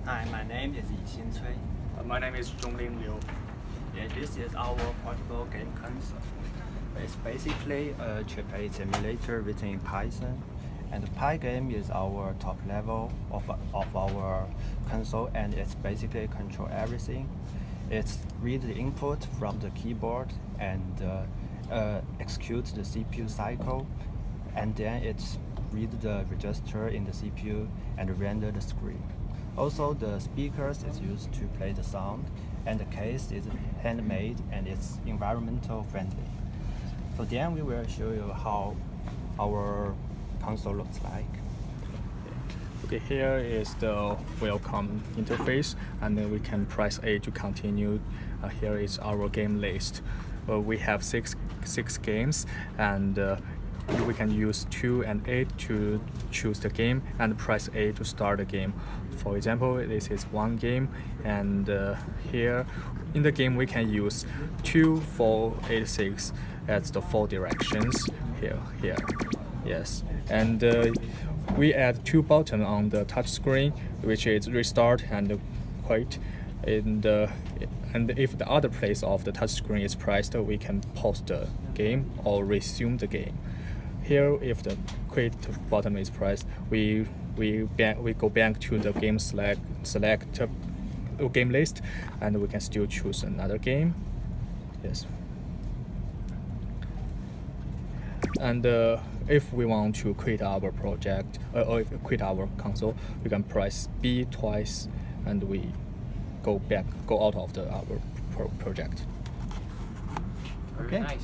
Hi, my name is Yixin Cui. My name is Zhongling Liu. Yeah, this is our portable game console. It's basically a chip-based emulator written in Python, and Pygame is our top level of our console, and it's basically control everything. It's read the input from the keyboard and execute the CPU cycle, and then it's read the register in the CPU and render the screen. Also, the speakers is used to play the sound, and the case is handmade and it's environmental friendly. So then we will show you how our console looks like. Okay, here is the welcome interface, and then we can press A to continue. Here is our game list. We have six games, and we can use 2 and 8 to choose the game and press A to start the game. For example, this is one game, and here in the game we can use 2, 4, 8, 6 as the 4 directions here. Yes, and we add 2 buttons on the touch screen, which is restart and quit. And if the other place of the touch screen is pressed, we can pause the game or resume the game. Here, if the quit button is pressed, we go back to the game select game list, and we can still choose another game. Yes. And if we want to quit our project or if we quit our console, we can press B twice, and we go out of our project. Okay. Nice.